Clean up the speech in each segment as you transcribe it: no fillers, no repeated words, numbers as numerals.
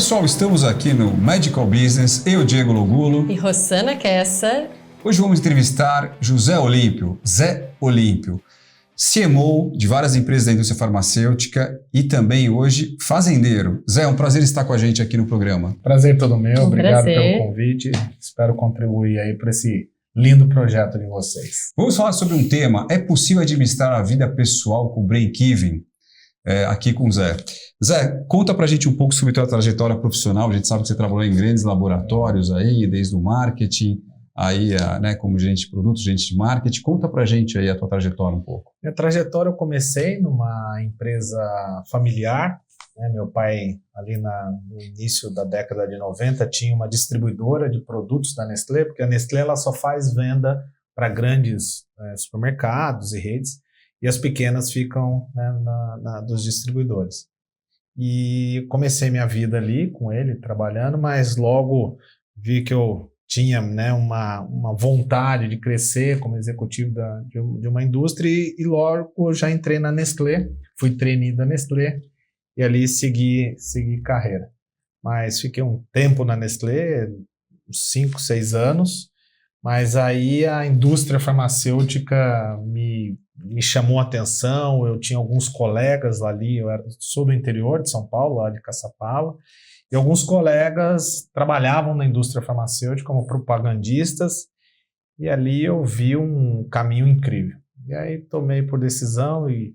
pessoal, estamos aqui no Medical Business, eu, Diego Logulo. E Rossana Kessa. Hoje vamos entrevistar José Olímpio, Zé Olímpio, CMO de várias empresas da indústria farmacêutica e também hoje fazendeiro. Zé, é um prazer estar com a gente aqui no programa. Prazer todo meu, obrigado prazer. pelo convite. Espero contribuir aí para esse lindo projeto de vocês. Vamos falar sobre um tema, é possível administrar a vida pessoal com break-even? Aqui com o Zé. Zé, conta pra gente um pouco sobre a tua trajetória profissional. A gente sabe que você trabalhou em grandes laboratórios aí, desde o marketing, aí, como gerente de produtos, gerente de marketing. Conta pra gente aí a tua trajetória um pouco. Minha trajetória, eu comecei numa empresa familiar. Meu pai, ali no início da década de 90, tinha uma distribuidora de produtos da Nestlé, porque a Nestlé ela só faz venda para grandes supermercados e redes, e as pequenas ficam dos distribuidores. E comecei minha vida ali com ele, trabalhando, mas logo vi que eu tinha uma vontade de crescer como executivo de uma indústria e logo já entrei na Nestlé, fui trainee da Nestlé e ali segui carreira. Mas fiquei um tempo na Nestlé, uns 5, 6 anos, mas aí a indústria farmacêutica me chamou a atenção. Eu tinha alguns colegas ali, sou do interior de São Paulo, lá de Caçapava, e alguns colegas trabalhavam na indústria farmacêutica como propagandistas, e ali eu vi um caminho incrível. E aí tomei por decisão e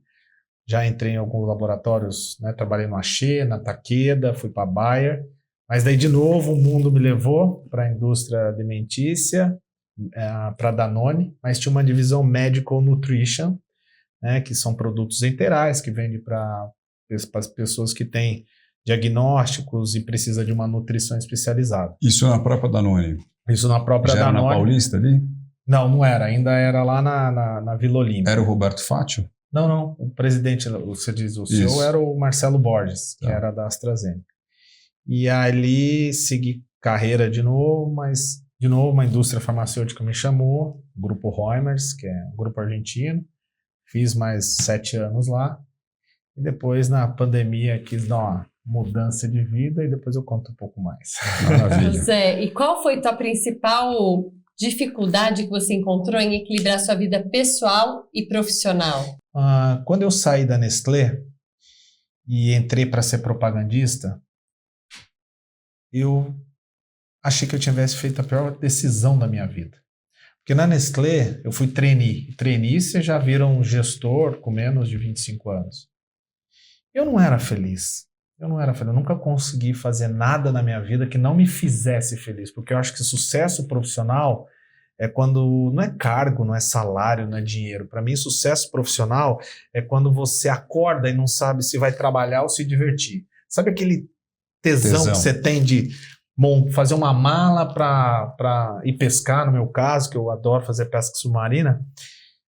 já entrei em alguns laboratórios, trabalhei no Axê, na Takeda, fui para a Bayer, mas daí de novo o mundo me levou para a indústria alimentícia, para a Danone, mas tinha uma divisão Medical Nutrition, que são produtos enterais que vendem para as pessoas que têm diagnósticos e precisa de uma nutrição especializada. Isso na própria Danone? Isso na própria Já Danone. Era na Paulista ali? Não era, ainda era lá na Vila Olímpia. Era o Roberto Fátio? Não, o presidente, você diz, o CEO era o Marcelo Borges, que era da AstraZeneca. E ali segui carreira de novo, mas de novo uma indústria farmacêutica me chamou, o Grupo Reumers, que é um grupo argentino, fiz mais 7 anos lá, e depois na pandemia quis dar uma mudança de vida e depois eu conto um pouco mais. Maravilha. José, e qual foi tua principal dificuldade que você encontrou em equilibrar sua vida pessoal e profissional? Quando eu saí da Nestlé e entrei para ser propagandista, eu achei que eu tivesse feito a pior decisão da minha vida. Porque na Nestlé eu fui trainee. Trainee você já vira um gestor com menos de 25 anos. Eu não era feliz. Eu nunca consegui fazer nada na minha vida que não me fizesse feliz. Porque eu acho que sucesso profissional é quando não é cargo, não é salário, não é dinheiro. Para mim, sucesso profissional é quando você acorda e não sabe se vai trabalhar ou se divertir. Sabe aquele tesão que você tem de fazer uma mala para ir pescar, no meu caso, que eu adoro fazer pesca submarina?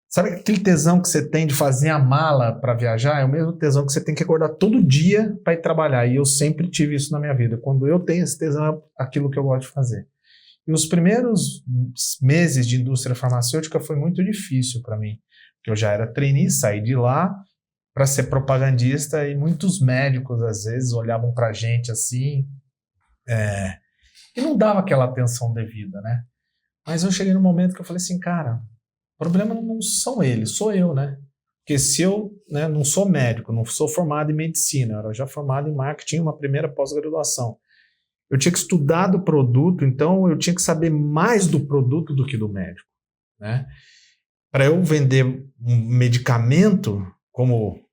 Sabe aquele tesão que você tem de fazer a mala para viajar? É o mesmo tesão que você tem que acordar todo dia para ir trabalhar. E eu sempre tive isso na minha vida. Quando eu tenho esse tesão, é aquilo que eu gosto de fazer. E os primeiros meses de indústria farmacêutica foi muito difícil para mim, porque eu já era trainee, saí de lá para ser propagandista e muitos médicos às vezes olhavam para a gente assim e não dava aquela atenção devida, né? Mas eu cheguei num momento que eu falei assim, cara, o problema não são eles, sou eu, né? Porque se eu não sou médico, não sou formado em medicina, eu era já formado em marketing, uma primeira pós-graduação. Eu tinha que estudar do produto, então eu tinha que saber mais do produto do que do médico, né? Para eu vender um medicamento como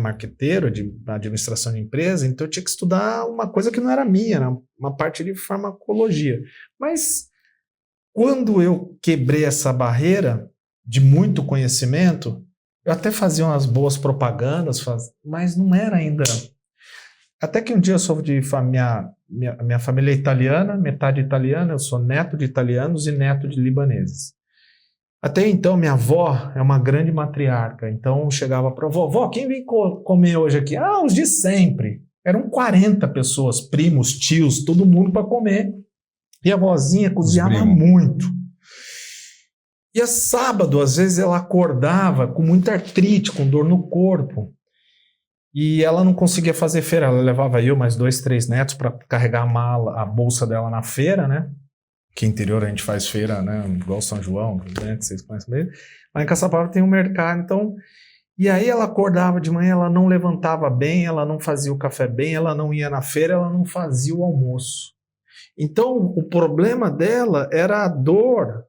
marqueteiro de administração de empresa, então eu tinha que estudar uma coisa que não era minha, era uma parte de farmacologia. Mas quando eu quebrei essa barreira de muito conhecimento, eu até fazia umas boas propagandas, mas não era ainda. Até que um dia eu soube de minha família é italiana, metade italiana, eu sou neto de italianos e neto de libaneses. Até então, minha avó é uma grande matriarca, então chegava para a vó, quem vem comer hoje aqui? Os de sempre. Eram 40 pessoas, primos, tios, todo mundo para comer. E a vozinha cozinhava muito. E a sábado, às vezes, ela acordava com muita artrite, com dor no corpo. E ela não conseguia fazer feira, ela levava eu mais 2, 3 netos para carregar a bolsa dela na feira, né? Que interior a gente faz feira, né? Igual São João, né? Que vocês conhecem mesmo. Lá em Caçapava tem um mercado, então... E aí ela acordava de manhã, ela não levantava bem, ela não fazia o café bem, ela não ia na feira, ela não fazia o almoço. Então, o problema dela era a dor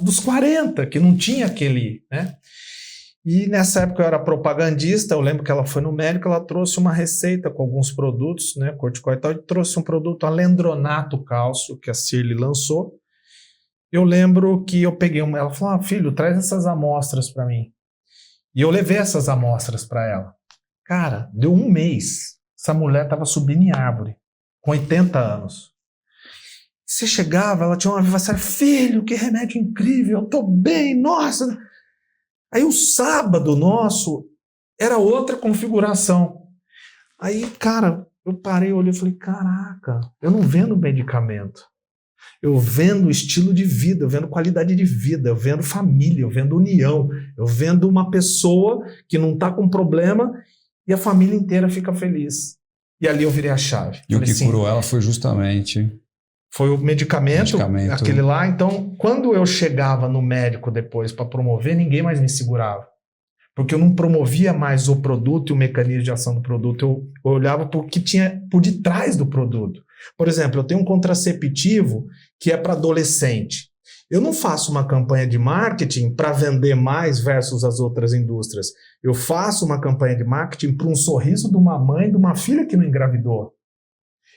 dos 40, que não tinha aquele, né? E nessa época eu era propagandista, eu lembro que ela foi no médico, ela trouxe uma receita com alguns produtos, né, corticoide e tal, e trouxe um produto alendronato cálcio, que a Cirly lançou. Eu lembro que eu peguei ela falou, filho, traz essas amostras para mim. E eu levei essas amostras para ela. Cara, deu 1 mês, essa mulher estava subindo em árvore, com 80 anos. Você chegava, ela tinha uma vivacidade, filho, que remédio incrível, eu tô bem, nossa. Aí o sábado nosso era outra configuração. Aí, cara, eu parei, olhei e falei, caraca, eu não vendo medicamento. Eu vendo estilo de vida, eu vendo qualidade de vida, eu vendo família, eu vendo união, eu vendo uma pessoa que não está com problema e a família inteira fica feliz. E ali eu virei a chave. E falei, o que curou ela foi justamente... Foi o medicamento, aquele lá. Então, quando eu chegava no médico depois para promover, ninguém mais me segurava. Porque eu não promovia mais o produto e o mecanismo de ação do produto. Eu olhava para o que tinha por detrás do produto. Por exemplo, eu tenho um contraceptivo que é para adolescente. Eu não faço uma campanha de marketing para vender mais versus as outras indústrias. Eu faço uma campanha de marketing para um sorriso de uma mãe, de uma filha que não engravidou.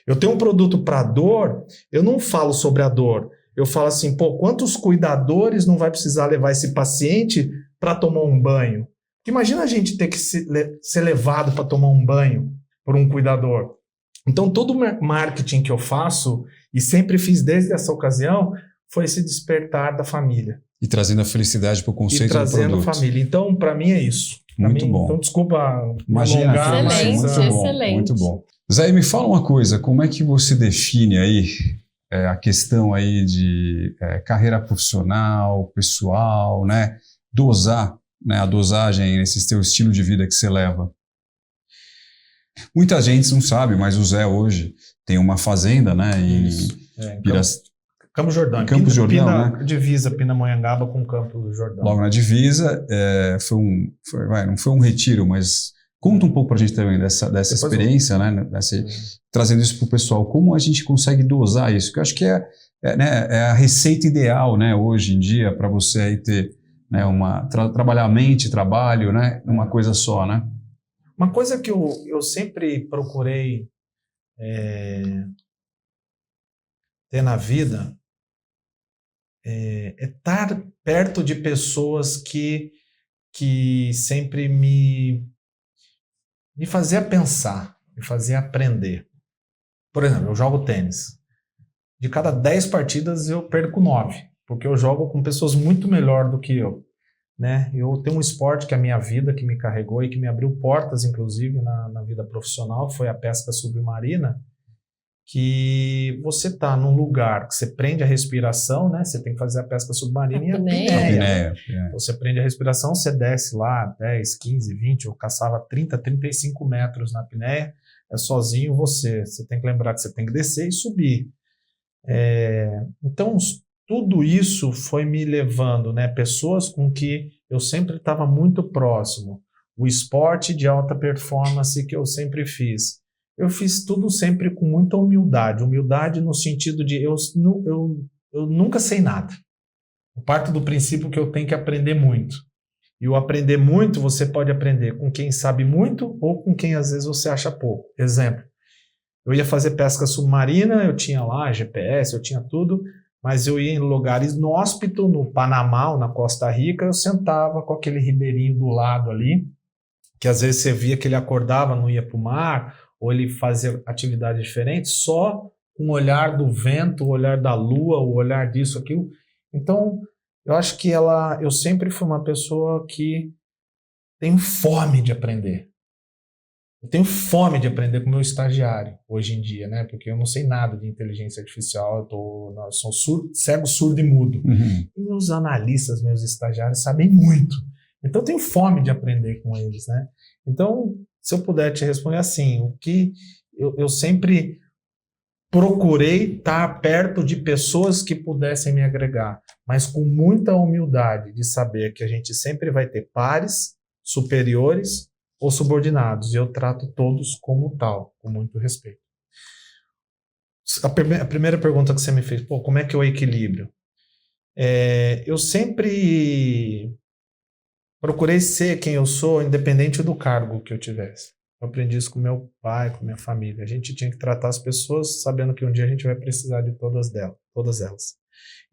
Eu tenho um produto para dor, eu não falo sobre a dor. Eu falo assim, quantos cuidadores não vai precisar levar esse paciente para tomar um banho? Porque imagina a gente ter que ser levado para tomar um banho por um cuidador. Então, todo o marketing que eu faço, e sempre fiz desde essa ocasião, foi esse despertar da família. E trazendo a felicidade para o conceito do produto. E trazendo a família. Então, para mim é isso. Muito bom. Então, desculpa Imagina, alongar, excelente, mas... excelente. Muito bom. Zé, me fala uma coisa, como é que você define aí a questão aí de carreira profissional, pessoal, né? Dosar, né? A dosagem nesse teu estilo de vida que você leva. Muita gente não sabe, mas o Zé hoje tem uma fazenda, né? Em Campos Jordão. Campos Jordão, né? Divisa Pindamonhangaba com Campos Jordão. Logo na divisa, não foi um retiro, mas conta um pouco para a gente também dessa experiência, né? Trazendo isso para o pessoal. Como a gente consegue dosar isso? Porque eu acho que é a receita ideal, né? Hoje em dia, para você aí ter, né, trabalhar a mente, trabalho, né? Uma coisa só, né? Uma coisa que eu sempre procurei ter na vida é estar perto de pessoas que sempre me fazia pensar, me fazia aprender. Por exemplo, eu jogo tênis. De cada 10 partidas eu perco 9, porque eu jogo com pessoas muito melhor do que eu. Né? Eu tenho um esporte que é a minha vida, que me carregou e que me abriu portas, inclusive, na vida profissional, foi a pesca submarina, que você está num lugar que você prende a respiração, né? Você tem que fazer a pesca submarina e a apneia. Então, você prende a respiração, você desce lá 10, 15, 20, eu caçava 30, 35 metros na apneia, é sozinho você tem que lembrar que você tem que descer e subir. Então, tudo isso foi me levando, né? Pessoas com que eu sempre estava muito próximo, o esporte de alta performance que eu sempre fiz. Eu fiz tudo sempre com muita humildade. Humildade no sentido de eu nunca sei nada. Eu parto do princípio que eu tenho que aprender muito. E o aprender muito, você pode aprender com quem sabe muito ou com quem às vezes você acha pouco. Exemplo, eu ia fazer pesca submarina, eu tinha lá GPS, eu tinha tudo, mas eu ia em lugares inóspitos, no Panamá, na Costa Rica, eu sentava com aquele ribeirinho do lado ali, que às vezes você via que ele acordava, não ia para o mar, ou ele fazia atividades diferentes, só com o olhar do vento, o olhar da lua, o olhar disso, aquilo. Então, eu acho que eu sempre fui uma pessoa que tem fome de aprender. Eu tenho fome de aprender com o meu estagiário, hoje em dia, né? Porque eu não sei nada de inteligência artificial, eu sou cego, surdo e mudo. Uhum. E meus analistas, meus estagiários sabem muito. Então, eu tenho fome de aprender com eles, né? Então, se eu puder te responder assim, o que eu sempre procurei estar perto de pessoas que pudessem me agregar, mas com muita humildade de saber que a gente sempre vai ter pares, superiores ou subordinados, e eu trato todos como tal, com muito respeito. A primeira pergunta que você me fez, como é que é o equilíbrio? Eu sempre procurei ser quem eu sou, independente do cargo que eu tivesse. Eu aprendi isso com meu pai, com minha família. A gente tinha que tratar as pessoas sabendo que um dia a gente vai precisar de todas elas.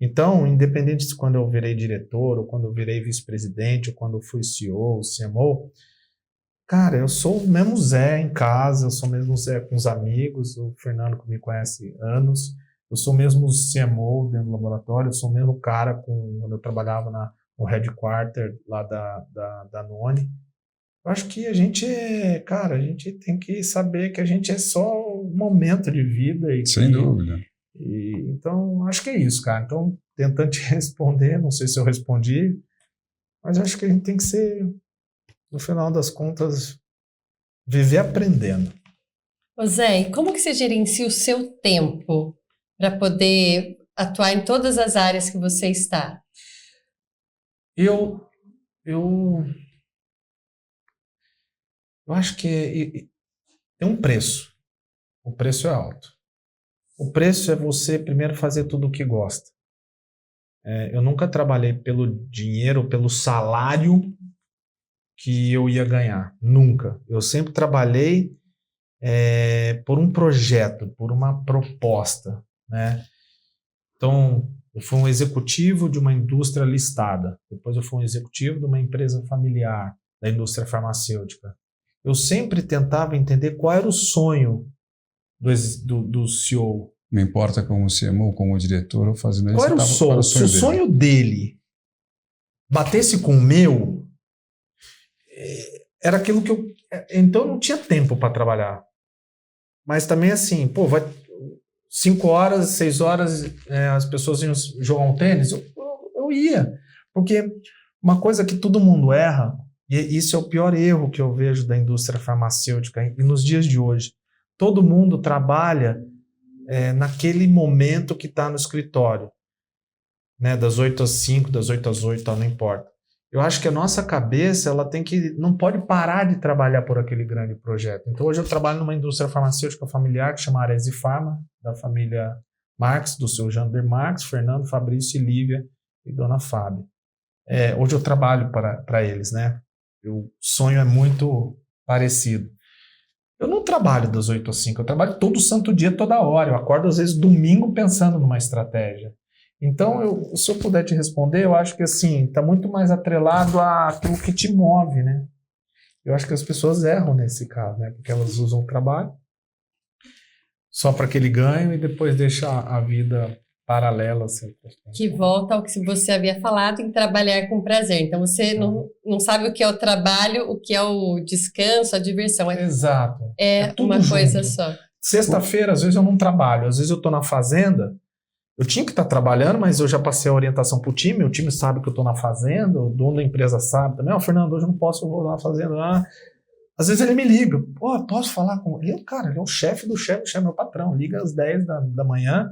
Então, independente de quando eu virei diretor, ou quando eu virei vice-presidente, ou quando eu fui CEO, CMO, cara, eu sou o mesmo Zé em casa, eu sou o mesmo Zé com os amigos, o Fernando que me conhece há anos, eu sou o mesmo CMO dentro do laboratório, eu sou o mesmo cara quando eu trabalhava no headquarter lá da Noni. Eu acho que a gente tem que saber que a gente é só um momento de vida. Sem dúvida. Então, acho que é isso, cara. Então, tentando te responder, não sei se eu respondi, mas acho que a gente tem que ser, no final das contas, viver aprendendo. Ô Zé, e como que você gerencia o seu tempo para poder atuar em todas as áreas que você está? Eu acho que tem um preço. O preço é alto. O preço é você primeiro fazer tudo o que gosta. Eu nunca trabalhei pelo dinheiro, pelo salário que eu ia ganhar. Nunca. Eu sempre trabalhei por um projeto, por uma proposta, né? Então, eu fui um executivo de uma indústria listada. Depois eu fui um executivo de uma empresa familiar, da indústria farmacêutica. Eu sempre tentava entender qual era o sonho do CEO. Não importa como CMO, como diretor, ou fazendo isso. Qual era o sonho? Se o sonho dele batesse com o meu, era aquilo que eu... Então eu não tinha tempo para trabalhar. Mas também assim, vai 5 horas, 6 horas, as pessoas iam jogar um tênis, eu ia. Porque uma coisa que todo mundo erra, e isso é o pior erro que eu vejo da indústria farmacêutica e nos dias de hoje. Todo mundo trabalha naquele momento que está no escritório, né, das 8 às 5, das 8 às 8, não importa. Eu acho que a nossa cabeça não pode parar de trabalhar por aquele grande projeto. Então hoje eu trabalho numa indústria farmacêutica familiar que chama Arezzi Pharma, da família Marx, do seu Jander Marx, Fernando, Fabrício e Lívia e Dona Fábio. Hoje eu trabalho para eles, né? O sonho é muito parecido. Eu não trabalho das 8 às 5, eu trabalho todo santo dia, toda hora. Eu acordo às vezes domingo pensando numa estratégia. Então, se eu puder te responder, eu acho que assim, está muito mais atrelado àquilo que te move, né? Eu acho que as pessoas erram nesse caso, né? Porque elas usam o trabalho só para aquele ganho e depois deixa a vida paralela. Assim. Que volta ao que você havia falado em trabalhar com prazer. Então, você não sabe o que é o trabalho, o que é o descanso, a diversão. Exato. É uma coisa só. Sexta-feira, às vezes eu não trabalho. Às vezes eu estou na fazenda. Eu tinha que estar trabalhando, mas eu já passei a orientação para o time sabe que eu estou na fazenda, o dono da empresa sabe também. Fernando, hoje eu não posso, eu vou na fazenda. Às vezes ele me liga, posso falar com ele? Cara, ele é o chefe do chefe, meu patrão. Liga às 10 da manhã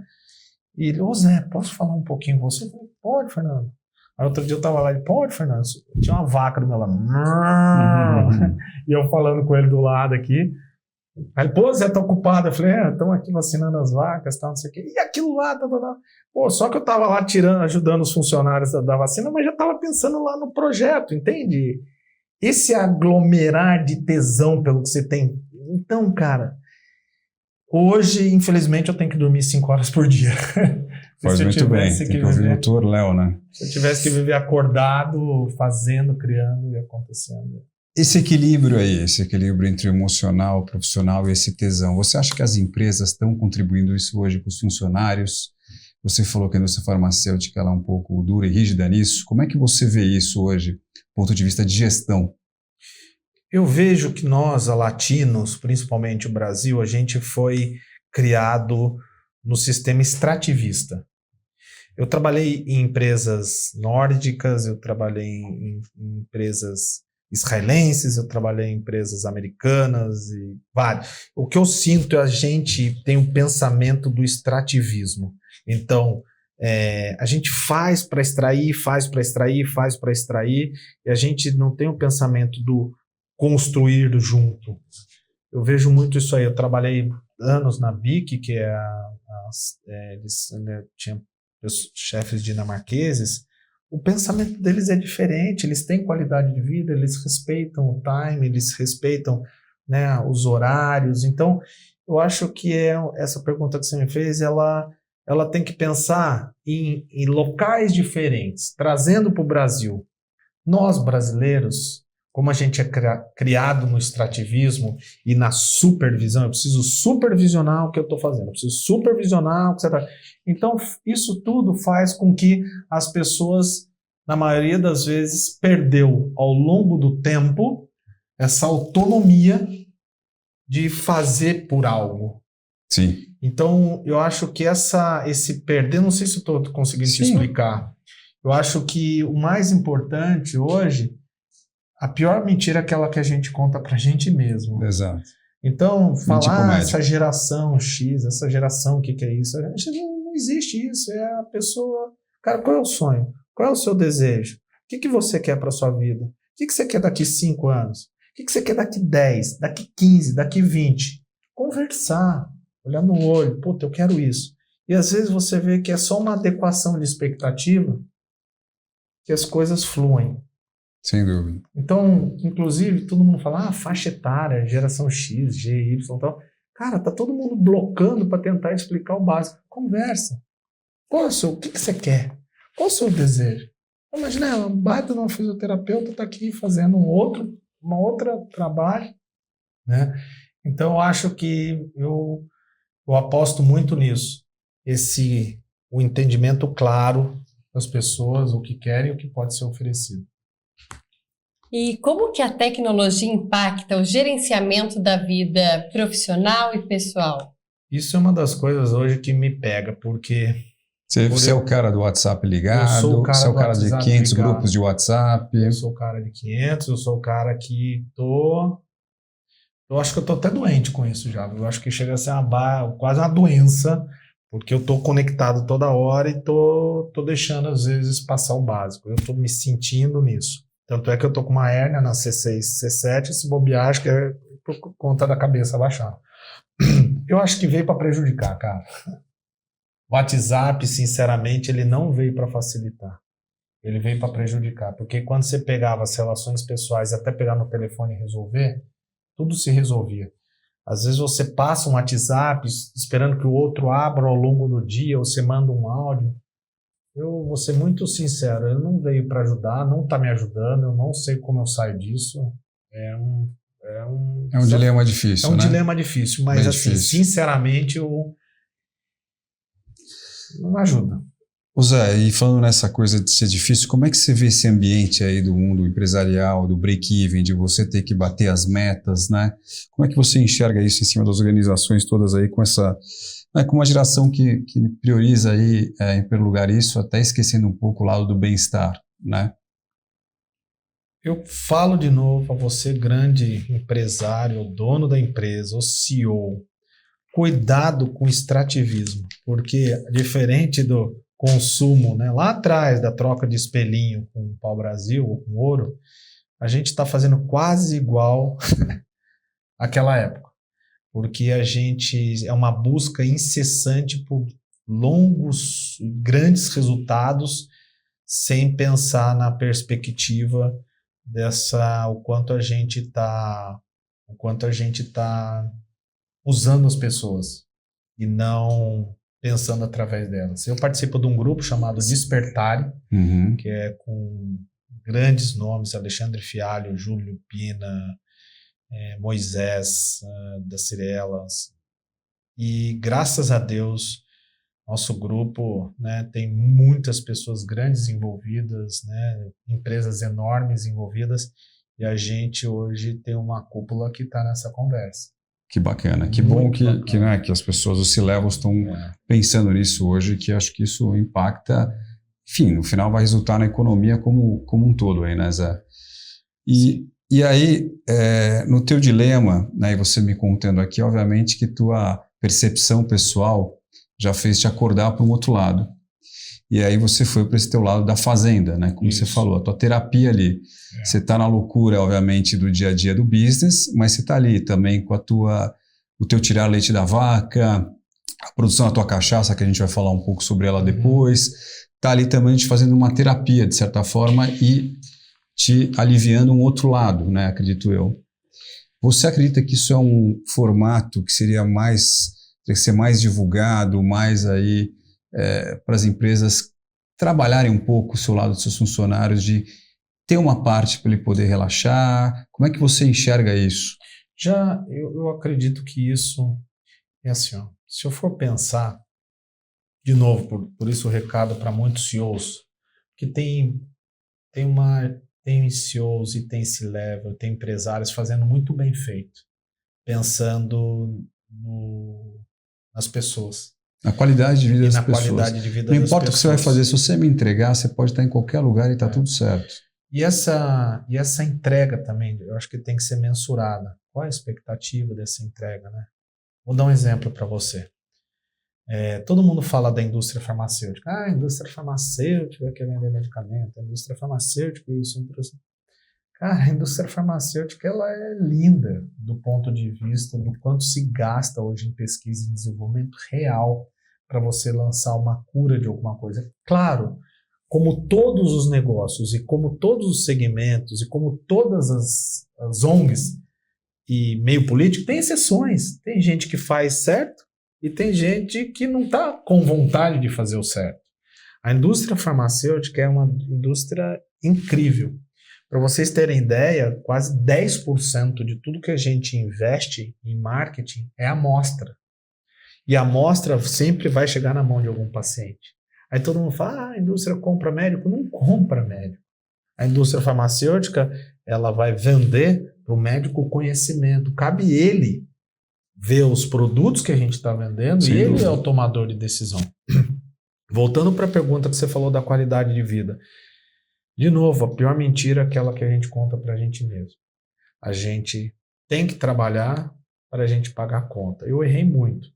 e ele, Zé, posso falar um pouquinho com você? Eu falei, pode, Fernando. Aí outro dia eu estava lá, ele, pode, Fernando. Tinha uma vaca do meu lado. E eu falando com ele do lado aqui. Aí, Zé, tá ocupado. Eu falei, estão aqui vacinando as vacas, tal, não sei o quê. E aquilo lá, só que eu tava lá ajudando os funcionários da vacina, mas já tava pensando lá no projeto, entende? Esse aglomerar de tesão pelo que você tem. Então, cara, hoje, infelizmente, eu tenho que dormir 5 horas por dia. Faz muito bem, tem que ouvir o doutor Léo, né? Se eu tivesse que viver acordado, fazendo, criando e acontecendo. Esse equilíbrio aí, esse equilíbrio entre o emocional, o profissional e esse tesão, você acha que as empresas estão contribuindo isso hoje com os funcionários? Você falou que a indústria farmacêutica ela é um pouco dura e rígida nisso. Como é que você vê isso hoje, do ponto de vista de gestão? Eu vejo que nós, latinos, principalmente o Brasil, a gente foi criado no sistema extrativista. Eu trabalhei em empresas nórdicas, eu trabalhei em empresas israelenses, eu trabalhei em empresas americanas e vários. O que eu sinto é a gente tem um pensamento do extrativismo. Então, a gente faz para extrair, e a gente não tem o pensamento do construir junto. Eu vejo muito isso aí. Eu trabalhei anos na BIC, que eles tinham chefes dinamarqueses. O pensamento deles é diferente, eles têm qualidade de vida, eles respeitam o time, eles respeitam, né, os horários. Então, eu acho que essa pergunta que você me fez, ela tem que pensar em locais diferentes, trazendo para o Brasil. Nós, brasileiros, como a gente é criado no extrativismo e na supervisão, eu preciso supervisionar o que eu estou fazendo, eu preciso supervisionar o que você está... Então, isso tudo faz com que as pessoas, na maioria das vezes, perdeu ao longo do tempo essa autonomia de fazer por algo. Sim. Então, eu acho que esse perder, não sei se eu estou conseguindo te explicar, eu acho que o mais importante hoje, a pior mentira é aquela que a gente conta pra gente mesmo. Exato. Então, falar essa geração X, essa geração, o que é isso? A gente não existe isso, é a pessoa... Cara, qual é o sonho? Qual é o seu desejo? O que você quer pra sua vida? O que você quer daqui 5 anos? O que você quer daqui 10, daqui 15, daqui 20? Conversar, olhar no olho, puta, eu quero isso. E às vezes você vê que é só uma adequação de expectativa que as coisas fluem. Sem dúvida. Então, inclusive, todo mundo fala, faixa etária, geração X, G, Y e tal. Cara, tá todo mundo blocando para tentar explicar o básico. Conversa. O que você quer? Qual o seu desejo? Imagina, uma baita de uma fisioterapeuta tá aqui fazendo uma outra trabalho, né? Então, eu acho que eu aposto muito nisso. O entendimento claro das pessoas, o que querem e o que pode ser oferecido. E como que a tecnologia impacta o gerenciamento da vida profissional e pessoal? Isso é uma das coisas hoje que me pega, porque... Você é o cara do WhatsApp ligado, você é o cara de 500 grupos de WhatsApp. Eu sou o cara de 500, eu sou o cara que eu acho que eu tô até doente com isso já. Eu acho que chega a ser quase uma doença, porque eu tô conectado toda hora e tô deixando às vezes passar o básico. Eu tô me sentindo nisso. Tanto é que eu tô com uma hérnia na C6, C7, esse bobear, acho que é por conta da cabeça baixar. Eu acho que veio para prejudicar, cara. O WhatsApp, sinceramente, ele não veio para facilitar. Ele veio para prejudicar. Porque quando você pegava as relações pessoais e até pegar no telefone e resolver, tudo se resolvia. Às vezes você passa um WhatsApp esperando que o outro abra ao longo do dia, ou você manda um áudio. Eu vou ser muito sincero, ele não veio para ajudar, não está me ajudando, eu não sei como eu saio disso. É um dilema difícil, né? É um dilema difícil, mas bem assim, difícil. Sinceramente, não ajuda. Zé, e falando nessa coisa de ser difícil, como é que você vê esse ambiente aí do mundo empresarial, do break-even, de você ter que bater as metas, né? Como é que você enxerga isso em cima das organizações todas aí com uma geração que prioriza aí, em primeiro lugar isso, até esquecendo um pouco o lado do bem-estar, né? Eu falo de novo a você, grande empresário, o dono da empresa, o CEO, cuidado com o extrativismo, porque diferente do consumo, né, lá atrás da troca de espelhinho com o pau-brasil ou com ouro, a gente está fazendo quase igual àquela época, porque a gente é uma busca incessante por longos, grandes resultados, sem pensar na perspectiva o quanto a gente está usando as pessoas e não pensando através delas. Eu participo de um grupo chamado Despertare, que é com grandes nomes, Alexandre Fialho, Júlio Pina, Moisés da Cirelas. E graças a Deus, nosso grupo, né, tem muitas pessoas grandes envolvidas, né, empresas enormes envolvidas, e a gente hoje tem uma cúpula que está nessa conversa. Que bacana, que bom que as pessoas, os C-levels estão pensando nisso hoje, que acho que isso impacta, enfim, no final vai resultar na economia como um todo aí, né, Zé? E E aí, no teu dilema, né, e você me contando aqui, obviamente que tua percepção pessoal já fez te acordar para um outro lado. E aí você foi para esse teu lado da fazenda, né? Como Isso. você falou, a tua terapia ali. Você está na loucura, obviamente, do dia a dia do business, mas você está ali também com o teu tirar leite da vaca, a produção da tua cachaça, que a gente vai falar um pouco sobre ela depois. Está ali também te fazendo uma terapia, de certa forma, e te aliviando um outro lado, né? Acredito eu. Você acredita que isso é um formato que teria que ser mais divulgado, mais aí para as empresas trabalharem um pouco o seu lado dos seus funcionários, de ter uma parte para ele poder relaxar? Como é que você enxerga isso? Eu acredito que isso é assim, ó, se eu for pensar, de novo, por isso o recado para muitos CEOs, que tem CEOs e tem C-level, tem empresários fazendo muito bem feito, pensando nas pessoas. Na qualidade de vida das pessoas. Qualidade de vida Não das importa o que você vai pessoas. fazer, se você me entregar, você pode estar em qualquer lugar e está tudo certo. E essa entrega também, eu acho que tem que ser mensurada. Qual é a expectativa dessa entrega, né? Vou dar um exemplo para você. Todo mundo fala da indústria farmacêutica. A indústria farmacêutica quer vender medicamento, a indústria farmacêutica isso. Cara, a indústria farmacêutica ela é linda do ponto de vista do quanto se gasta hoje em pesquisa e desenvolvimento real para você lançar uma cura de alguma coisa. Claro, como todos os negócios e como todos os segmentos e como todas as ONGs e meio político, tem exceções. Tem gente que faz certo e tem gente que não está com vontade de fazer o certo. A indústria farmacêutica é uma indústria incrível. Para vocês terem ideia, quase 10% de tudo que a gente investe em marketing é amostra. E a amostra sempre vai chegar na mão de algum paciente. Aí todo mundo fala, a indústria compra médico. Não compra médico. A indústria farmacêutica, ela vai vender para o médico conhecimento. Cabe ele ver os produtos que a gente está vendendo. Sim, e ele é o tomador de decisão. Voltando para a pergunta que você falou da qualidade de vida. De novo, a pior mentira é aquela que a gente conta para a gente mesmo. A gente tem que trabalhar para a gente pagar a conta. Eu errei muito,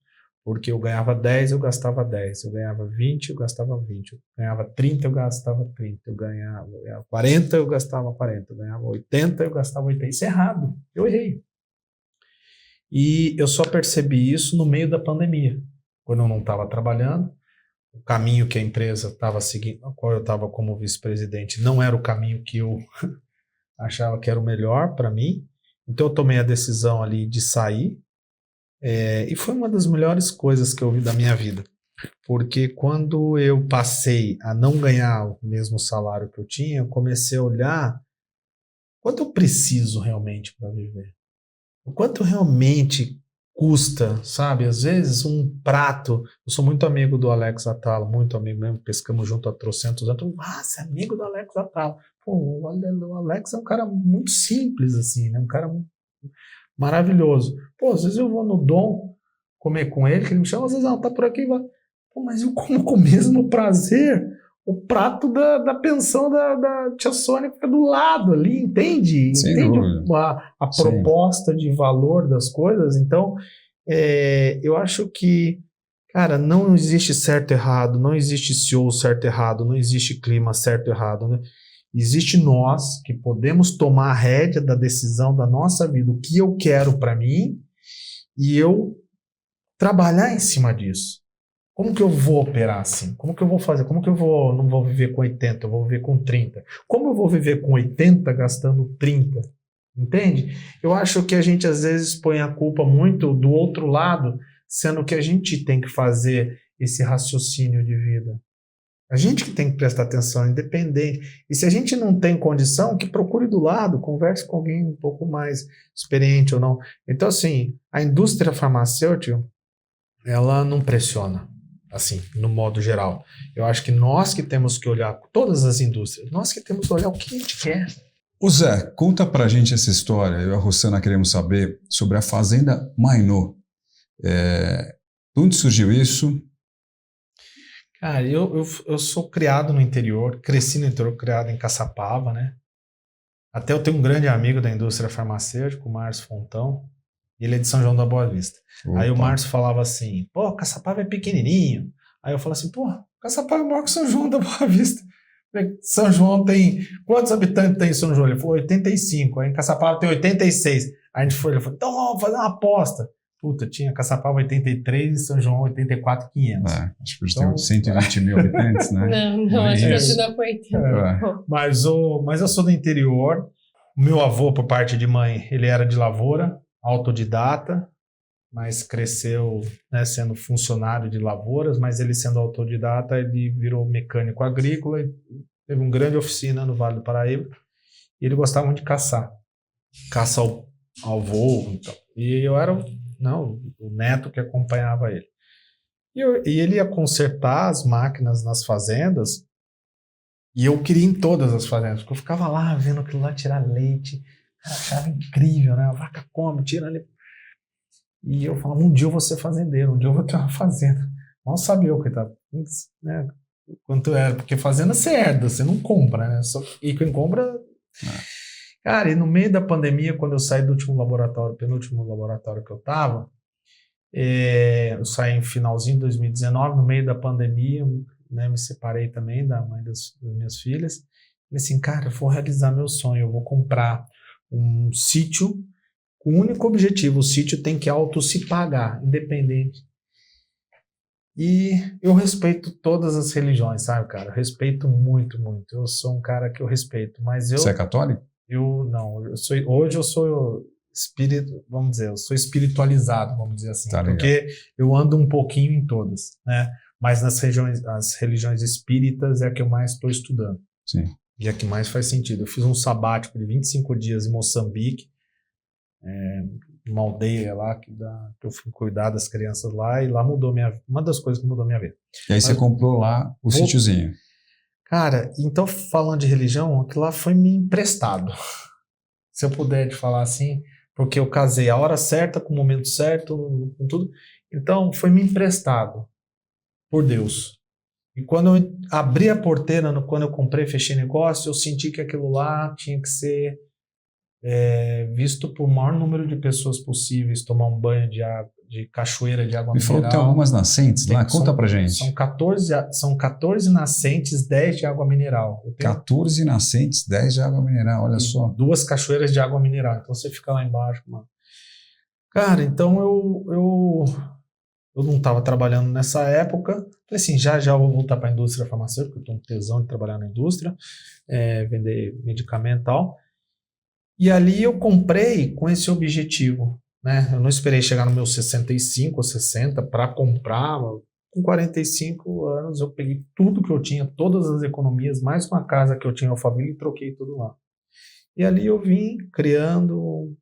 porque eu ganhava 10, eu gastava 10. Eu ganhava 20, eu gastava 20. Eu ganhava 30, eu gastava 30. Eu ganhava 40, eu gastava 40. Eu ganhava 80, eu gastava 80. Isso é errado. Eu errei. E eu só percebi isso no meio da pandemia, quando eu não estava trabalhando. O caminho que a empresa estava seguindo, a qual eu estava como vice-presidente, não era o caminho que eu achava que era o melhor para mim. Então eu tomei a decisão ali de sair. E foi uma das melhores coisas que eu vi da minha vida. Porque quando eu passei a não ganhar o mesmo salário que eu tinha, eu comecei a olhar quanto eu preciso realmente para viver. O quanto realmente custa, sabe? Às vezes um prato... Eu sou muito amigo do Alex Atala, muito amigo mesmo, pescamos junto há trocentos anos. Você é amigo do Alex Atala. Pô, o Alex é um cara muito simples, assim, né? Um cara maravilhoso. Pô, às vezes eu vou no Dom comer com ele, que ele me chama, às vezes tá por aqui, vai. Pô, mas eu como com o mesmo prazer o prato da pensão da tia Sônia que fica do lado ali, entende? Sem entende a Sim. proposta de valor das coisas? Então, eu acho que, cara, não existe certo e errado, não existe CEO certo e errado, não existe clima certo e errado, né? Existe nós que podemos tomar a rédea da decisão da nossa vida, o que eu quero para mim, e eu trabalhar em cima disso. Como que eu vou operar assim? Como que eu vou fazer? Como que eu não vou viver com 80, eu vou viver com 30? Como eu vou viver com 80 gastando 30? Entende? Eu acho que a gente às vezes põe a culpa muito do outro lado, sendo que a gente tem que fazer esse raciocínio de vida. A gente que tem que prestar atenção, independente. E se a gente não tem condição, que procure do lado, converse com alguém um pouco mais experiente ou não. Então, assim, a indústria farmacêutica, ela não pressiona, assim, no modo geral. Eu acho que nós que temos que olhar, todas as indústrias, nós que temos que olhar o que a gente quer. Ô Zé, conta pra gente essa história. Eu e a Rossana queremos saber sobre a Fazenda Mainô. De onde surgiu isso? Cara, eu sou criado no interior, cresci no interior, criado em Caçapava, né? Até eu tenho um grande amigo da indústria farmacêutica, o Márcio Fontão, e ele é de São João da Boa Vista. Opa. Aí o Márcio falava assim, pô, Caçapava é pequenininho. Aí eu falava assim, pô, Caçapava é maior que São João da Boa Vista. São João tem... Quantos habitantes tem em São João? Ele falou 85. Aí em Caçapava tem 86. Aí a gente foi, ele falou, então vamos fazer uma aposta. Puta, tinha Caçapava 83 e São João 84.500. Acho que hoje tem 120 mil habitantes, né? Não, acho que isso. continua com 80. Mas eu sou do interior. O meu avô, por parte de mãe, ele era de lavoura, autodidata, mas cresceu, né, sendo funcionário de lavouras, mas ele sendo autodidata, ele virou mecânico agrícola, e teve uma grande oficina no Vale do Paraíba, e ele gostava muito de caçar. Caça ao voo, então. E eu era o neto que acompanhava ele. E ele ia consertar as máquinas nas fazendas, e eu queria ir em todas as fazendas, porque eu ficava lá vendo aquilo lá tirar leite, cara, achava incrível, né? A vaca come, tira ali. E eu falava, um dia eu vou ser fazendeiro, um dia eu vou ter uma fazenda. Mal sabia o que tá, né? Quanto era, porque fazenda você herda, você não compra, né? E quem compra... Cara, e no meio da pandemia, quando eu saí do penúltimo laboratório que eu tava, eu saí em finalzinho de 2019, no meio da pandemia, né, me separei também da mãe das minhas filhas. Falei assim, cara, eu vou realizar meu sonho, eu vou comprar um sítio com o único objetivo, o sítio tem que se pagar, independente. E eu respeito todas as religiões, sabe, cara? Eu respeito muito, muito. Eu sou um cara que eu respeito, mas eu... Você é católico? Hoje eu sou espírito, vamos dizer, eu sou espiritualizado, vamos dizer assim, Tá, porque eu ando um pouquinho em todas, né? Mas as religiões espíritas é a que eu mais estou estudando. Sim. E a que mais faz sentido. Eu fiz um sabático de 25 dias em Moçambique, uma aldeia lá que eu fui cuidar das crianças lá, e lá mudou uma das coisas que mudou minha vida. E aí você comprou lá o sítiozinho. Cara, então falando de religião, aquilo lá foi me emprestado. Se eu puder te falar assim, porque eu casei a hora certa, com o momento certo, com tudo. Então foi me emprestado por Deus. E quando eu abri a porteira, quando eu comprei, fechei negócio, eu senti que aquilo lá tinha que ser visto por maior número de pessoas possíveis, tomar um banho de cachoeira de água Me mineral. falou que tem algumas nascentes lá, conta pra gente. São 14 nascentes, 10 de água mineral. 14 nascentes, 10 de água mineral, olha só. 2 cachoeiras de água mineral, então você fica lá embaixo, mano. Cara, então eu não estava trabalhando nessa época, falei assim, já eu vou voltar para a indústria farmacêutica, eu tenho um tesão de trabalhar na indústria, vender medicamento e tal. E ali eu comprei com esse objetivo, né? Eu não esperei chegar nos meus 65 ou 60 para comprar. Com 45 anos eu peguei tudo que eu tinha, todas as economias, mais uma casa que eu tinha em Alphaville, e troquei tudo lá. E ali eu vim criando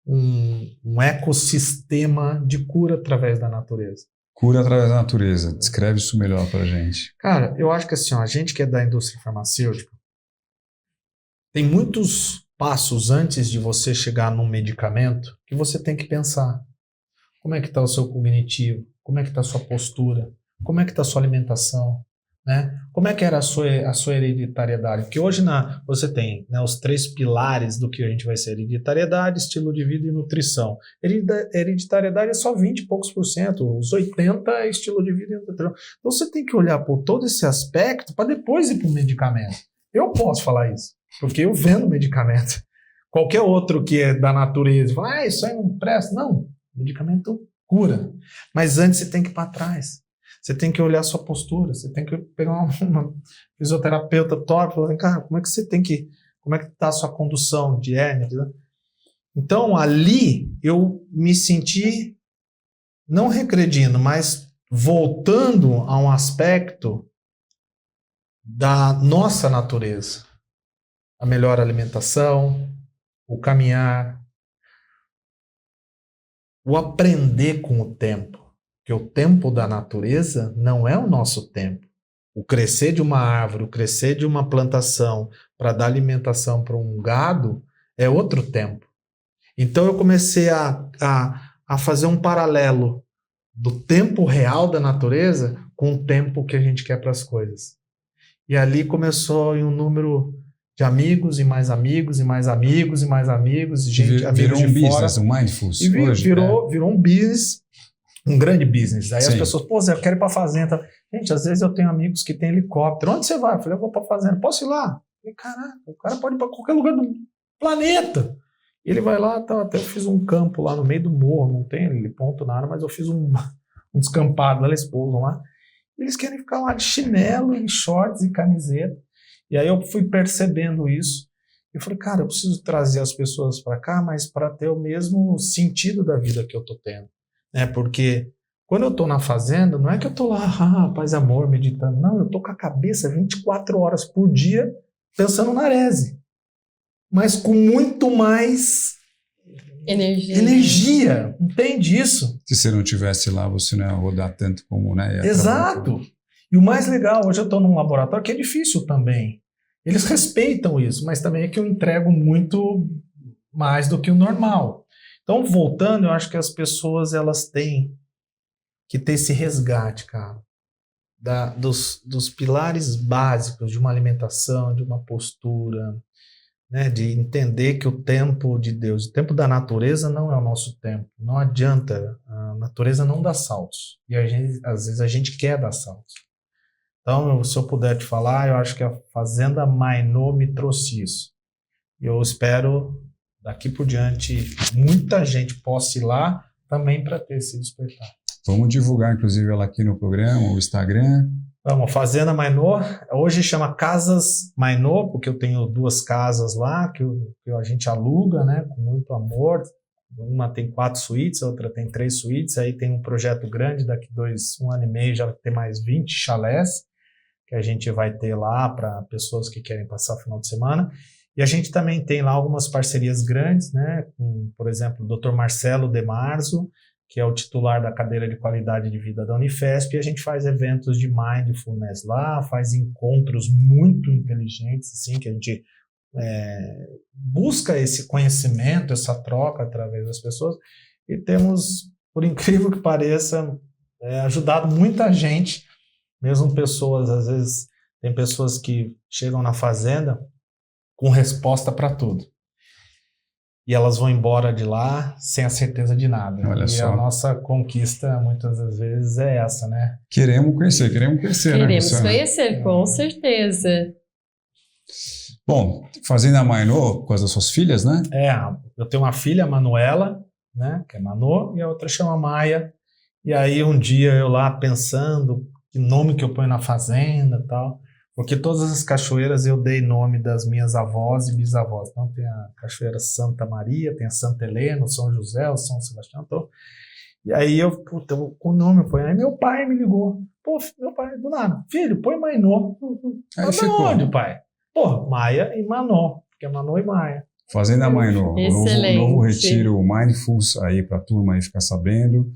um ecossistema de cura através da natureza. Cura através da natureza. Descreve isso melhor pra gente. Cara, eu acho que assim, a gente que é da indústria farmacêutica, tem muitos passos antes de você chegar num medicamento que você tem que pensar. Como é que está o seu cognitivo? Como é que está a sua postura? Como é que está a sua alimentação? Né? Como é que era a sua hereditariedade? Porque hoje você tem, né, os 3 pilares do que a gente vai ser: hereditariedade, estilo de vida e nutrição. Hereditariedade é só 20 e poucos %, os 80% é estilo de vida e nutrição. Então você tem que olhar por todo esse aspecto para depois ir para o medicamento. Eu posso falar isso, porque eu vendo medicamento. Qualquer outro que é da natureza fala, isso aí não presta. Não, medicamento cura. Mas antes você tem que ir para trás. Você tem que olhar a sua postura, você tem que pegar uma fisioterapeuta top e falar, cara, como é que está a sua condução de hérnia? Então, ali, eu me senti, não regredindo, mas voltando a um aspecto da nossa natureza. A melhor alimentação, o caminhar, o aprender com o tempo. Porque o tempo da natureza não é o nosso tempo. O crescer de uma árvore, o crescer de uma plantação para dar alimentação para um gado é outro tempo. Então eu comecei a fazer um paralelo do tempo real da natureza com o tempo que a gente quer para as coisas. E ali começou em um número de amigos e mais amigos e mais amigos e mais amigos, gente, virou amigos de um fora. business, um mindfulness. E virou um business, um grande business. Aí Sim. as pessoas, pô, Zé, eu quero ir pra fazenda. Gente, às vezes eu tenho amigos que têm helicóptero. Onde você vai? Eu falei, eu vou pra fazenda. Posso ir lá? Eu falei, caraca, o cara pode ir pra qualquer lugar do planeta. E ele vai lá, tá, até eu fiz um campo lá no meio do morro, não tem ponto nada, mas eu fiz um descampado lá, eles pousam lá. Eles querem ficar lá de chinelo, em shorts e camiseta. E aí eu fui percebendo isso. E falei, cara, eu preciso trazer as pessoas para cá, mas para ter o mesmo sentido da vida que eu tô tendo. Né? Porque quando eu tô na fazenda, não é que eu tô lá, paz e amor, meditando. Não, eu tô com a cabeça 24 horas por dia pensando na Arese. Mas com muito mais energia. Entende isso? Se você não tivesse lá, você não ia rodar tanto como, né? Exato. E o mais legal, hoje eu estou num laboratório que é difícil também. Eles respeitam isso, mas também é que eu entrego muito mais do que o normal. Então, voltando, eu acho que as pessoas elas têm que ter esse resgate, cara, dos pilares básicos de uma alimentação, de uma postura, né, de entender que o tempo de Deus, o tempo da natureza não é o nosso tempo. Não adianta, a natureza não dá saltos. E às vezes a gente quer dar saltos. Então, se eu puder te falar, eu acho que a Fazenda Mainô me trouxe isso. Eu espero, daqui por diante, muita gente possa ir lá também para ter esse despertar. Vamos divulgar, inclusive, ela aqui no programa, o Instagram. Vamos, Fazenda Mainô, hoje chama Casas Mainô, porque eu tenho 2 casas lá que a gente aluga, né, com muito amor. Uma tem 4 suítes, a outra tem 3 suítes, aí tem um projeto grande, daqui 1 ano e meio já vai ter mais 20 chalés, que a gente vai ter lá para pessoas que querem passar o final de semana. E a gente também tem lá algumas parcerias grandes, né, com, por exemplo, o Dr. Marcelo De Marzo, que é o titular da cadeira de qualidade de vida da Unifesp, e a gente faz eventos de mindfulness lá, faz encontros muito inteligentes, assim, que a gente busca esse conhecimento, essa troca através das pessoas, e temos, por incrível que pareça, ajudado muita gente, mesmo pessoas, às vezes, tem pessoas que chegam na fazenda com resposta para tudo. E elas vão embora de lá sem a certeza de nada. Olha e só. a nossa conquista, muitas das vezes, é essa, né? Queremos conhecer, né? Queremos Luciana? conhecer, com certeza. Bom, Fazenda Mainô, por causa das suas filhas, né? Eu tenho uma filha, a Manuela, né? Que é Manô, e a outra chama Maia. E aí um dia eu lá pensando que nome que eu ponho na fazenda e tal. Porque todas as cachoeiras eu dei nome das minhas avós e bisavós. Então tem a Cachoeira Santa Maria, tem a Santa Helena, o São José, o São Sebastião. Então, e aí com o nome eu ponho. Aí meu pai me ligou. Pô, meu pai, do nada. Filho, põe Mainô. Aí Mas ficou. onde, pai? Pô, Maia e Manô. Porque é Manô e Maia. Fazenda Mainô. Excelente. O novo retiro Mindfulness aí para a turma aí ficar sabendo.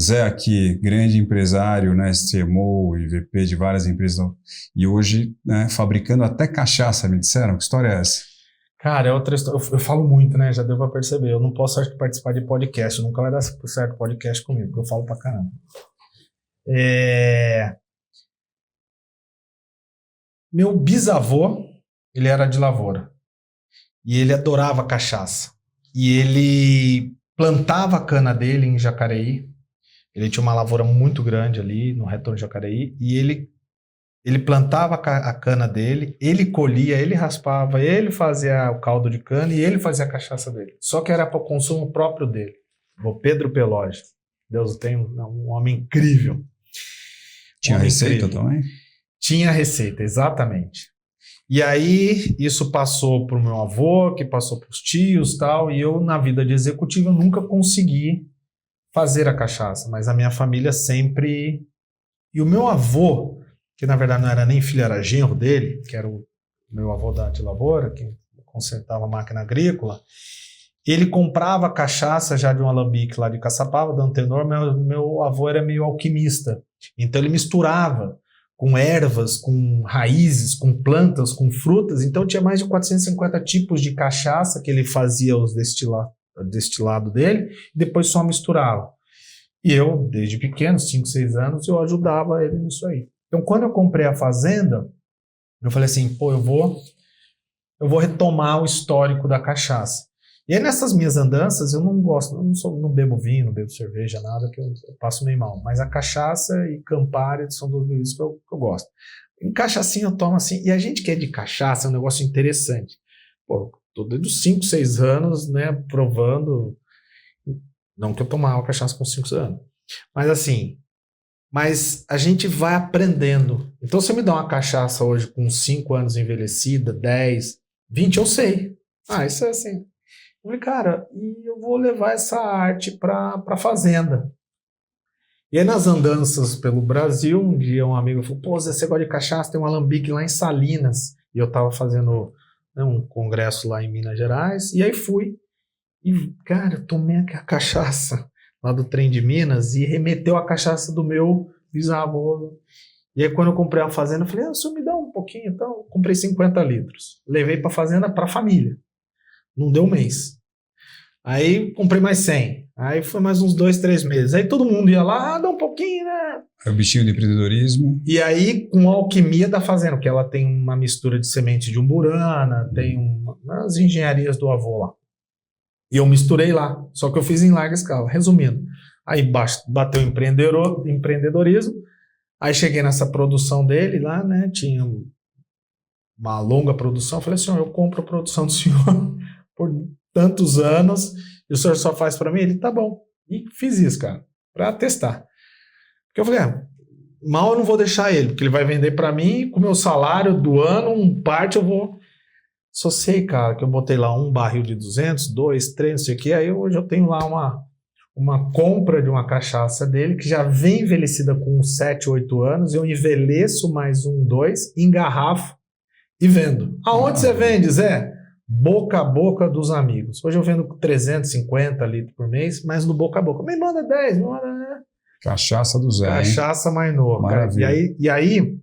Zé aqui, grande empresário, né, CMO e VP de várias empresas, e hoje, né, fabricando até cachaça, me disseram. Que história é essa? Cara, é outra história. Eu falo muito, né? Já deu pra perceber. Eu não posso acho que participar de podcast. Nunca vai dar certo podcast comigo, porque eu falo pra caramba. Meu bisavô, ele era de lavoura. E ele adorava cachaça. E ele plantava a cana dele em Jacareí. Ele tinha uma lavoura muito grande ali no retorno de Jacareí. E ele plantava a cana dele, ele colhia, ele raspava, ele fazia o caldo de cana e ele fazia a cachaça dele. Só que era para o consumo próprio dele. O Pedro Pelógio. Deus tem um homem incrível. Tinha receita também? Tinha receita, exatamente. E aí, isso passou para o meu avô, que passou para os tios e tal, e eu, na vida de executivo, eu nunca consegui fazer a cachaça, mas a minha família sempre... E o meu avô, que na verdade não era nem filho, era genro dele, que era o meu avô de lavoura, que consertava a máquina agrícola, ele comprava cachaça já de um alambique lá de Caçapava, do Antenor. Meu avô era meio alquimista, então ele misturava com ervas, com raízes, com plantas, com frutas. Então tinha mais de 450 tipos de cachaça que ele fazia os destilado dele, e depois só misturava. E eu, desde pequeno, 5, 6 anos, eu ajudava ele nisso aí. Então quando eu comprei a fazenda, eu falei assim, pô, eu vou eu vou retomar o histórico da cachaça. E aí nessas minhas andanças, eu não gosto, não bebo vinho, não bebo cerveja, nada, que eu passo meio mal. Mas a cachaça e Campari são duas bebidas que eu gosto. Em cachaçinha eu tomo assim, e a gente que é de cachaça é um negócio interessante. Pô, tô desde os 5, 6 anos, né, provando, não que eu tomava cachaça com 5 anos, mas assim, mas a gente vai aprendendo. Então você me dá uma cachaça hoje com 5 anos envelhecida, 10, 20, eu sei. Isso é assim. Eu falei, cara, e eu vou levar essa arte pra fazenda. E aí nas andanças pelo Brasil, um dia um amigo falou, pô, Zé, você gosta de cachaça? Tem um alambique lá em Salinas. E eu tava fazendo, né, um congresso lá em Minas Gerais, e aí fui. E, cara, eu tomei a cachaça lá do trem de Minas e remeteu a cachaça do meu bisavô. E aí quando eu comprei a fazenda, eu falei, o senhor me dá um pouquinho? Então eu comprei 50 litros. Levei pra fazenda, pra família. Não deu um mês. Aí comprei mais 100. Aí foi mais uns 2, 3 meses. Aí todo mundo ia lá, dá um pouquinho, né? É o bichinho de empreendedorismo. E aí, com a alquimia da fazenda, porque ela tem uma mistura de semente de umburana, tem umas engenharias do avô lá. E eu misturei lá, só que eu fiz em larga escala. Resumindo, aí bateu o empreendedorismo, aí cheguei nessa produção dele lá, né? Tinha uma longa produção. Eu falei assim, eu compro a produção do senhor por tantos anos e o senhor só faz para mim? Ele, tá bom. E fiz isso, cara, para testar. Porque eu falei, mal eu não vou deixar ele, porque ele vai vender para mim, com o meu salário do ano, parte eu vou... Só sei, cara, que eu botei lá um barril de 200, 2, 3, não sei o que, aí hoje eu tenho lá uma compra de uma cachaça dele, que já vem envelhecida com uns 7, 8 anos, eu envelheço mais 1, 2, engarrafo e vendo. Aonde você vende, Zé? Boca a boca dos amigos. Hoje eu vendo 350 litros por mês, mas no boca a boca. Me manda 10, me manda... Cachaça do Zé, Cachaça Mainô. Maravilha. E aí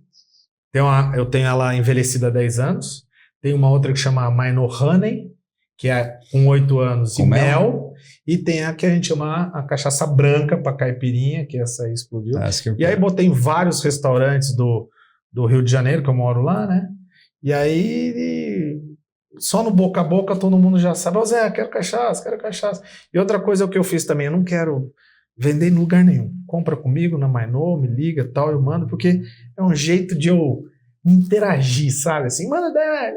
eu tenho ela envelhecida há 10 anos, tem uma outra que chama Mainô Honey, que é com 8 anos com e mel, e tem a que a gente chama a cachaça branca para caipirinha, que essa aí explodiu. E aí botei em vários restaurantes do Rio de Janeiro, que eu moro lá, né? E aí só no boca a boca todo mundo já sabe, ô Zé, quero cachaça. E outra coisa que eu fiz também, eu não quero vender em lugar nenhum. Compra comigo na Mainô, me liga e tal, eu mando, porque é um jeito de eu interagir, sabe? Assim, manda 10.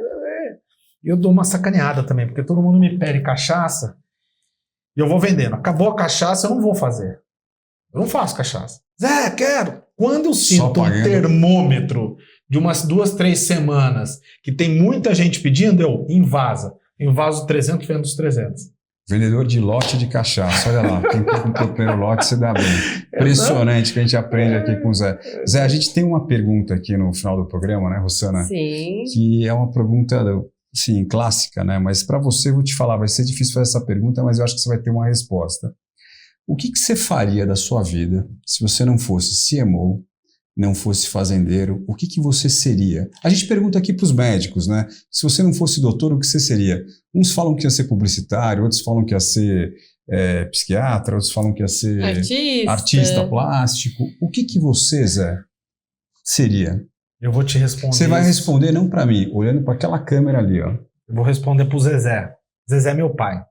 E eu dou uma sacaneada também, porque todo mundo me pede cachaça e eu vou vendendo. Acabou a cachaça, eu não vou fazer. Eu não faço cachaça. Zé, quero. Quando eu sinto um termômetro de umas 2, 3 semanas que tem muita gente pedindo, eu invaso 300, vendo os 300. Vendedor de lote de cachaça, olha lá, quem comprou o primeiro lote se dá bem. Impressionante que a gente aprende aqui com o Zé. Zé, a gente tem uma pergunta aqui no final do programa, né, Rossana? Sim. Que é uma pergunta, sim, clássica, né? Mas para você, eu vou te falar, vai ser difícil fazer essa pergunta, mas eu acho que você vai ter uma resposta. O que você faria da sua vida se você não fosse CMO, não fosse fazendeiro? O que você seria? A gente pergunta aqui para os médicos, né? Se você não fosse doutor, o que você seria? Uns falam que ia ser publicitário, outros falam que ia ser psiquiatra, outros falam que ia ser artista plástico. O que você, Zé, seria? Eu vou te responder. Você vai responder não para mim, olhando para aquela câmera ali, ó. Eu vou responder para o Zezé. Zezé é meu pai.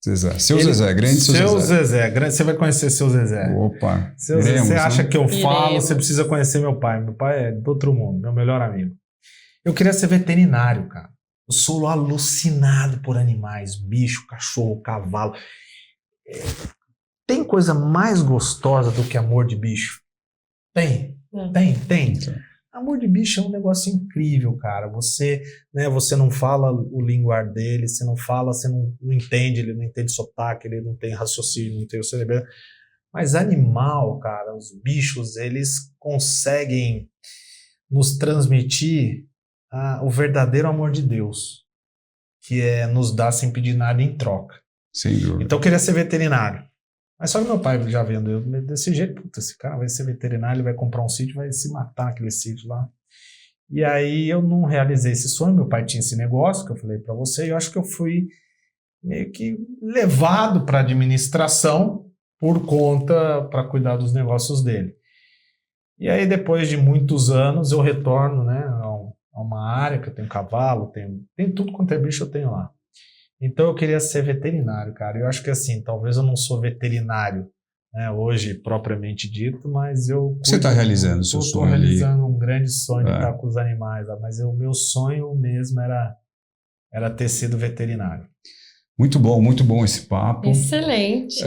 Zezé. Zezé, grande seu Zezé. Grande, você vai conhecer seu Zezé. Opa. Seu Zezé, você acha que eu falo, você precisa conhecer meu pai. Meu pai é do outro mundo, meu melhor amigo. Eu queria ser veterinário, cara. Eu sou alucinado por animais, bicho, cachorro, cavalo. Tem coisa mais gostosa do que amor de bicho? Tem. Amor de bicho é um negócio incrível, cara. Você não fala o linguar dele, você não fala, você não entende, ele não entende sotaque, ele não tem raciocínio, não tem o cérebro. Mas animal, cara, os bichos, eles conseguem nos transmitir o verdadeiro amor de Deus, que é nos dar sem pedir nada em troca. Sem dúvida. Então eu queria ser veterinário. Mas só que meu pai já vendo eu desse jeito, puta, esse cara vai ser veterinário, ele vai comprar um sítio, vai se matar naquele sítio lá. E aí eu não realizei esse sonho, meu pai tinha esse negócio que eu falei para você, e eu acho que eu fui meio que levado para administração por conta, para cuidar dos negócios dele. E aí depois de muitos anos eu retorno, né, uma área que eu tenho cavalo, tem tudo quanto é bicho eu tenho lá. Então eu queria ser veterinário, cara. Eu acho que assim, talvez eu não sou veterinário, né, hoje propriamente dito, mas eu... Você está realizando o seu sonho ali. Estou realizando um grande sonho de estar com os animais lá, mas o meu sonho mesmo era ter sido veterinário. Muito bom esse papo. Excelente.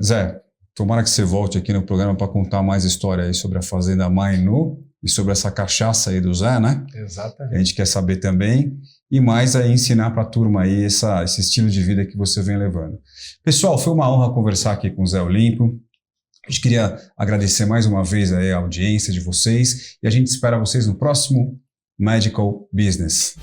Zé, tomara que você volte aqui no programa para contar mais história aí sobre a Fazenda Mainu e sobre essa cachaça aí do Zé, né? Exatamente. A gente quer saber também. E mais aí ensinar para a turma aí esse estilo de vida que você vem levando. Pessoal, foi uma honra conversar aqui com o Zé Olímpio. A gente queria agradecer mais uma vez aí a audiência de vocês e a gente espera vocês no próximo Medical Business.